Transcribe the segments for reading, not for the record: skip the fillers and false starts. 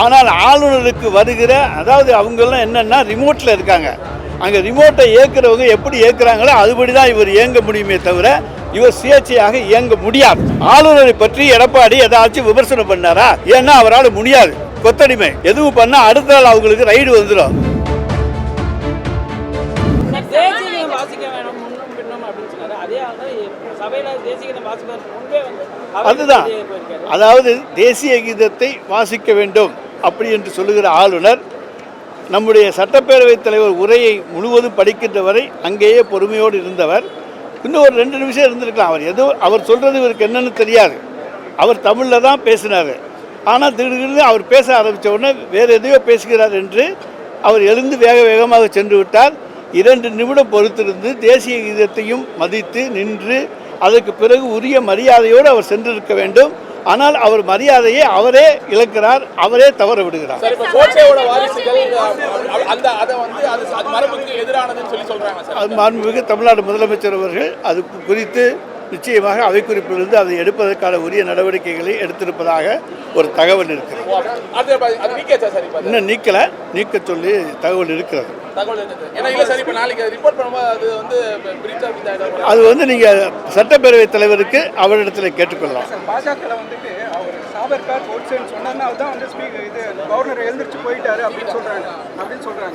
ஆனால் ஆளுநருக்கு வருகிற, அதாவது அவங்கெல்லாம் என்னென்னா ரிமோட்டில் இருக்காங்க, அங்கே ரிமோட்டை இயக்குறவங்க எப்படி இயக்குறாங்களோ அதுபடி தான் இவர் இயங்க முடியுமே தவிர இவர் சுயேட்சையாக இயங்க முடியாது. ஆளுநரை பற்றி எடப்பாடி ஏதாச்சும் விமர்சனம் பண்ணாரா? ஏன்னா அவரால் முடியாது, கொத்தடிமை. எதுவும் பண்ணால் அடுத்த நாள் அவங்களுக்கு ரைடு வந்துடும். அதுதான், அதாவது தேசிய கீதத்தை வாசிக்க வேண்டும் அப்படி என்று சொல்லுகிற ஆளுநர் நம்முடைய சட்டப்பேரவைத் தலைவர் உரையை முழுவதும் படிக்கின்ற வரை அங்கேயே பொறுமையோடு இருந்தவர். இன்னும் ஒரு 2 நிமிஷம் இருந்திருக்கலாம். அவர் சொல்கிறது இவருக்கு என்னன்னு தெரியாது. அவர் தமிழில் தான் பேசினார். ஆனால் திடீர்னு அவர் பேச ஆரம்பித்த உடனே வேறு எதையோ பேசுகிறார் என்று அவர் எழுந்து வேகமாக சென்று விட்டார். 2 நிமிடம் பொறுத்திருந்து தேசிய கீதத்தையும் மதித்து நின்று அதற்கு பிறகு உரிய மரியாதையோடு அவர் சென்றிருக்க வேண்டும். ஆனால் அவர் மரியாதையை அவரே இழக்கிறார், அவரே தவற விடுகிறார். அது மாண்புமிகு தமிழ்நாடு முதலமைச்சர் அவர்கள் அது குறித்து நிச்சயமாக அவை குறிப்பிலிருந்து அதை எடுப்பதற்கான உரிய நடவடிக்கைகளை எடுத்திருப்பதாக ஒரு தகவல் இருக்கிறது. இன்னும் நீக்க சொல்லி தகவல் இருக்கிறது. அது வந்து நீங்க சட்டப்பேரவைத் தலைவருக்கு அவரிடத்தில் கேட்டுக்கொள்ளலாம்.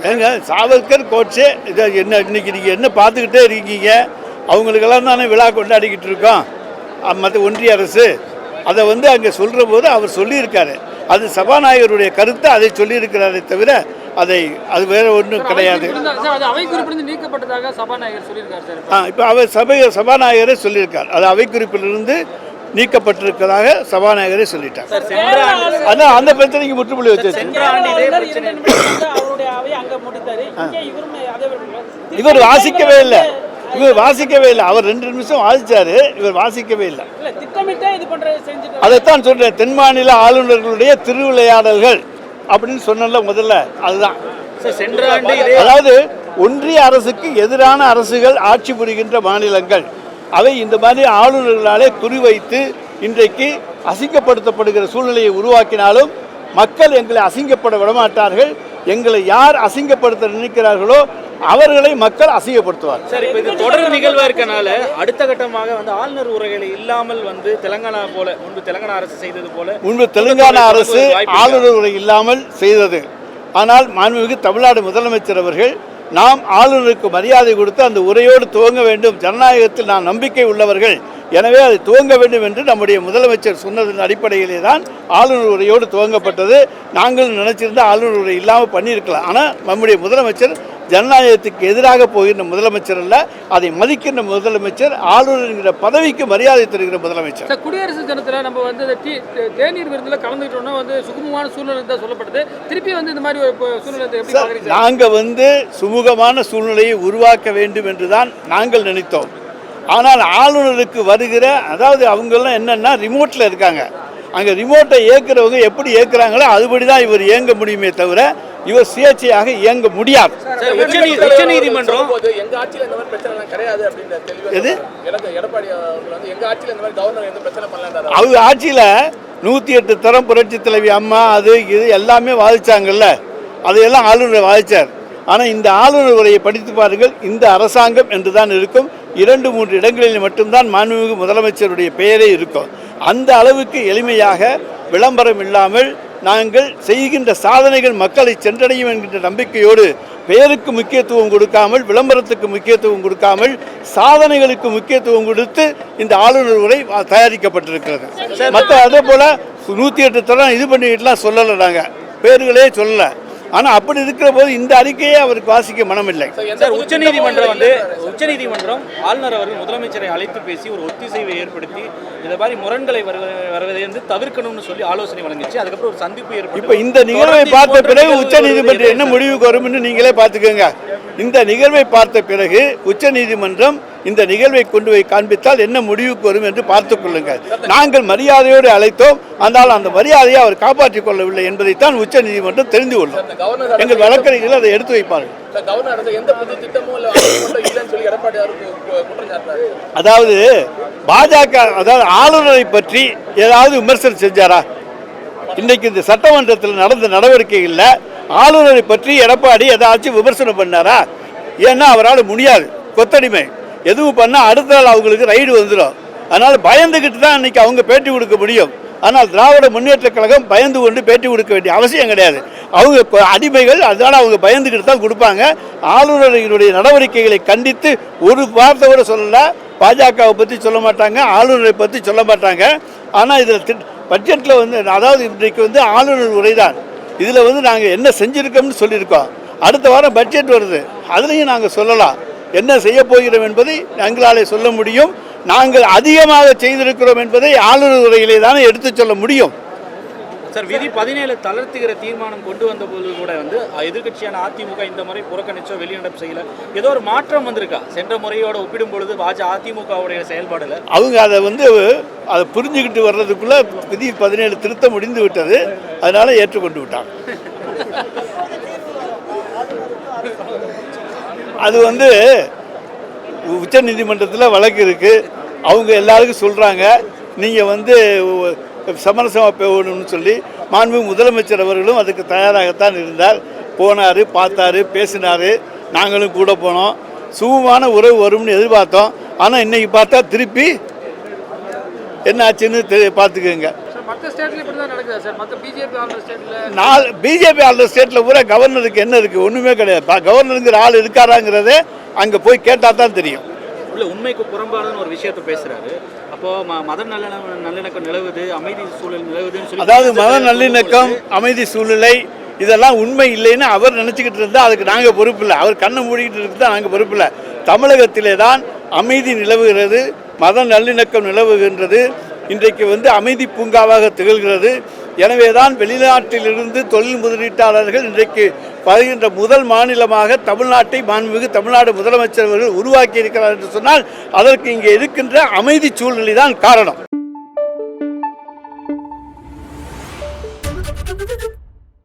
ஏங்க சாவர்கர் கோட்ஸே என்ன இன்னைக்கு நீங்க என்ன பார்த்துக்கிட்டே இருக்கீங்க? அவங்களுக்கெல்லாம் தானே விழா கொண்டாடிக்கிட்டு இருக்கோம். மற்ற ஒன்றிய அரசு அதை வந்து அங்கே சொல்கிற போது அவர் சொல்லியிருக்காரு. அது சபாநாயகருடைய கருத்து, அதை சொல்லியிருக்கிறாரே தவிர அது வேற ஒன்றும் கிடையாது. இப்போ அவர் சபாநாயகரே சொல்லியிருக்கார், அது அவை குறிப்பிலிருந்து நீக்கப்பட்டிருக்கிறதாக சபாநாயகரே சொல்லிட்டார். அதான் அந்த பிரச்சனைக்கு முற்றுப்புள்ளி வச்சு இவர் வாசிக்கவே இல்லை. அவர் 2 நிமிஷம் வாசிச்சாரு, இவர் வாசிக்கவே இல்லை. அதைத்தான் சொல்றேன், தென் மாநில ஆளுநர்களுடைய திருவிளையாடல்கள் அப்படின்னு சொன்னல முதல்ல. அதுதான் அதாவது ஒன்றிய அரசுக்கு எதிரான அரசுகள் ஆட்சி புரிகின்ற மாநிலங்கள் அவை இந்த மாதிரி ஆளுநர்களாலே குறிவைத்து இன்றைக்கு அசிங்கப்படுத்தப்படுகிற சூழ்நிலையை உருவாக்கினாலும் மக்கள் எங்களை அசிங்கப்பட விடமாட்டார்கள். எங்களை யார் அசிங்கப்படுத்த நினைக்கிறார்களோ அவர்களை மக்கள் அசிங்கப்படுத்துவார். சரி, இப்போ இது தொடர் நிகழ்வாக இருக்கனால அடுத்த கட்டமாக வந்து ஆளுநர் உரைகளை இல்லாமல் வந்து தெலுங்கானா போல தெலுங்கானா அரசு செய்தது போல தெலுங்கானா அரசு ஆளுநர் உரை இல்லாமல் செய்தது. ஆனால் மாண்புமிகு தமிழ்நாடு முதலமைச்சர் அவர்கள் நாம் ஆளுநருக்கு மரியாதை கொடுத்து அந்த உரையோடு துவங்க வேண்டும், ஜனநாயகத்தில் நான் நம்பிக்கை உள்ளவர்கள், எனவே அதை துவங்க வேண்டும் என்று நம்முடைய முதலமைச்சர் சொன்னதன் அடிப்படையிலே தான் ஆளுநர் உரையோடு துவங்கப்பட்டது. நாங்கள் நினைச்சிருந்தால் ஆளுநர் உரை இல்லாமல் பண்ணியிருக்கலாம். ஆனால் நம்முடைய முதலமைச்சர் ஜனநாயகத்துக்கு எதிராக போகின்ற முதலமைச்சர் அல்ல, அதை மதிக்கின்ற முதலமைச்சர், ஆளுநர் பதவிக்கு மரியாதை தருகிற முதலமைச்சர். குடியரசு தினத்தில் நம்ம வந்து தேநீர் விருந்தில் கலந்துக்கிட்டோம்னா வந்து சுமூகமான சூழ்நிலை தான் சொல்லப்படுது. திருப்பி வந்து இந்த மாதிரி ஒரு சூழ்நிலை நாங்கள் வந்து சுமூகமான சூழ்நிலையை உருவாக்க வேண்டும் என்று தான் நாங்கள் நினைத்தோம். ஆனால் ஆளுநருக்கு வருகிற, அதாவது அவங்கெல்லாம் என்னென்னா ரிமோட்டில் இருக்காங்க, அங்கே ரிமோட்டை இயக்குறவங்க எப்படி இயக்குறாங்களோ அதுபடி தான் இவர் இயங்க முடியுமே தவிர இவர் சுயேட்சையாக இயங்க முடியாது. உச்சநீதிமன்றம் அவங்க ஆட்சியில் 108 தரம் புரட்சி தலைவி அம்மா அது இது எல்லாமே வாதிச்சாங்கல்ல, அதையெல்லாம் ஆளுநர் வாதிச்சார். ஆனால் இந்த ஆளுநர் உரையை படித்து பாருங்கள், இந்த அரசாங்கம் என்று தான் இருக்கும். 2-3 இடங்களில் மட்டும்தான் மாண்புமிகு முதலமைச்சருடைய பெயரே இருக்கும். அந்த அளவுக்கு எளிமையாக விளம்பரம் இல்லாமல் நாங்கள் செய்கின்ற சாதனைகள் மக்களை சென்றடையும் என்கின்ற நம்பிக்கையோடு பெயருக்கு முக்கியத்துவம் கொடுக்காமல், விளம்பரத்துக்கு முக்கியத்துவம் கொடுக்காமல், சாதனைகளுக்கு முக்கியத்துவம் கொடுத்து இந்த ஆளுநர் உரை தயாரிக்கப்பட்டிருக்கிறது. மற்ற அதே போல் 108 தரம் இது பண்ணிக்கிட்டுலாம் சொல்லலை, நாங்கள் பேர்களே சொல்லலை. ஆனால் அப்படி இருக்கிற போது இந்த அறிக்கையை அவருக்கு வாசிக்க மனமில்லை. உச்சநீதிமன்றம் ஆளுநர் அவர்கள் முதலமைச்சரை அழைத்து பேசி ஒரு ஒத்திசைவை ஏற்படுத்தி இந்த மாதிரி முரண்களை வருவதை வந்து தவிர்க்கணும்னு சொல்லி ஆலோசனை வழங்கிச்சு. அதுக்கப்புறம் ஒரு சந்திப்பு ஏற்பட்டு இப்போ இந்த நிகழ்வை பார்த்த பிறகு உச்சநீதிமன்றம் என்ன முடிவுக்கு வரும்னு நீங்களே பார்த்துக்கோங்க. இந்த நிகழ்வை பார்த்த பிறகு உச்சநீதிமன்றம் இந்த நிகழ்வை கொண்டு போய் காண்பித்தால் என்ன முடிவுக்கு வரும் என்று பார்த்துக் கொள்ளுங்கள். நாங்கள் மரியாதையோடு அழைத்தோம், ஆனால் அந்த மரியாதையை அவர் காப்பாற்றிக் கொள்ளவில்லை என்பதைத்தான் உச்சநீதிமன்றம் தெரிந்து கொள்ளும். எங்கள் வழக்கறிஞர்கள் அதை எடுத்து வைப்பார்கள். அதாவது பாஜக, அதாவது ஆளுநரை பற்றி ஏதாவது விமர்சனம் செஞ்சாரா? இன்றைக்கு இந்த சட்டமன்றத்தில் நடந்த நடவடிக்கைகளில் ஆளுநரை பற்றி எடப்பாடி ஏதாச்சும் விமர்சனம் பண்ணாரா? ஏன்னா அவரால் முடியாது, கொத்தடிமை எதுவும் பண்ணால் அடுத்த நாள் அவங்களுக்கு ரைடு வந்துடும். அதனால் பயந்துக்கிட்டு தான் இன்றைக்கி அவங்க பேட்டி கொடுக்க முடியும். ஆனால் திராவிட முன்னேற்ற கழகம் பயந்து கொண்டு பேட்டி கொடுக்க வேண்டிய அவசியம் கிடையாது. அவங்க அடிமைகள், அதனால் அவங்க பயந்துக்கிட்டு தான் கொடுப்பாங்க. ஆளுநர்களுடைய நடவடிக்கைகளை கண்டித்து ஒரு வார்த்தை கூட சொல்லலை. பாஜகவை பற்றி சொல்ல மாட்டாங்க, ஆளுநரை பற்றி சொல்ல மாட்டாங்க. ஆனால் இதில் பட்ஜெட்டில் வந்து, அதாவது இன்றைக்கு வந்து ஆளுநர் உரை தான். இதில் வந்து நாங்கள் என்ன செஞ்சுருக்கோம்னு சொல்லியிருக்கோம். அடுத்த வாரம் பட்ஜெட் வருது, அதுலேயும் நாங்கள் சொல்லலாம் என்ன செய்ய போகிறோம் என்பதை எங்களாலே சொல்ல முடியும். நாங்கள் அதிகமாக செய்திருக்கிறோம் என்பதை ஆளுநர் உரையிலே தானே எடுத்து சொல்ல முடியும். சார், விதி 17 தளர்த்துகிற தீர்மானம் கொண்டு வந்த போது கூட வந்து எதிர்கட்சியான அதிமுக இந்த முறை புறக்கணிச்சோ வெளிநடப்பு செய்யல, ஏதோ ஒரு மாற்றம் வந்திருக்கா சென்ற முறையோட ஒப்பிடும் பொழுது அதிமுகவுடைய செயல்பாடுல? அவங்க அதை வந்து அதை புரிஞ்சுக்கிட்டு வர்றதுக்குள்ள விதி 17 திருத்தம் முடிந்து விட்டது, அதனால ஏற்றுக்கொண்டு விட்டாங்க. அது வந்து உச்ச நீதிமன்றத்தில் வழக்கு இருக்குது. அவங்க எல்லாருக்கும் சொல்கிறாங்க நீங்கள் வந்து சமரசமாக போகணும்னு சொல்லி. மாண்பு முதலமைச்சர் அவர்களும் அதுக்கு தயாராகத்தான் இருந்தார். போனார், பார்த்தாரு, பேசினார். நாங்களும் கூட போனோம். சுகமான உறவு வரும்னு எதிர்பார்த்தோம். ஆனால் இன்றைக்கி பார்த்தா திருப்பி என்ன ஆச்சுன்னு பார்த்துக்கோங்க. மற்ற ஸ்டேட்ல இப்படி தான் நடக்குதா சார்? மற்ற பிஜேபி ஆளுநர் ஸ்டேட்ல பிஜேபி ஆளுநர் ஸ்டேட்டில் பூரா கவர்னருக்கு என்ன இருக்குது? ஒன்றுமே கிடையாது. கவர்னருங்கிற ஆள் இருக்காராங்கிறதே அங்கே போய் கேட்டால் தான் தெரியும். உள்ள உண்மைக்கு புறம்பான ஒரு விஷயத்தை பேசுறாரு. அப்போ மத நல்லிணக்கம் நிலவுது, அமைதி சூழல் நிலவுதுன்னு சொல்லி, அதாவது மத நல்லிணக்கம், அமைதி சூழ்நிலை இதெல்லாம் உண்மை இல்லைன்னு அவர் நினச்சிக்கிட்டு இருந்தால் அதுக்கு நாங்கள் பொறுப்பு இல்லை. அவர் கண்ணை மூடிக்கிட்டு இருக்கு தான் நாங்கள் பொறுப்பு இல்லை. தமிழகத்திலே தான் அமைதி நிலவுகிறது, மத நல்லிணக்கம் நிலவுகின்றது. இன்றைக்கு வந்து அமைதி பூங்காவாக திகழ்கிறது. எனவே தான் வெளிநாட்டிலிருந்து தொழில் முதலீட்டாளர்கள் இன்றைக்கு வருகின்ற முதல் மாநிலமாக தமிழ்நாட்டை மாண்புமிகு தமிழ்நாடு முதலமைச்சர் அவர்கள் உருவாக்கி இருக்கிறார் என்று சொன்னால் அதற்கு இங்கே இருக்கின்ற அமைதி சூழ்நிலை தான் காரணம்.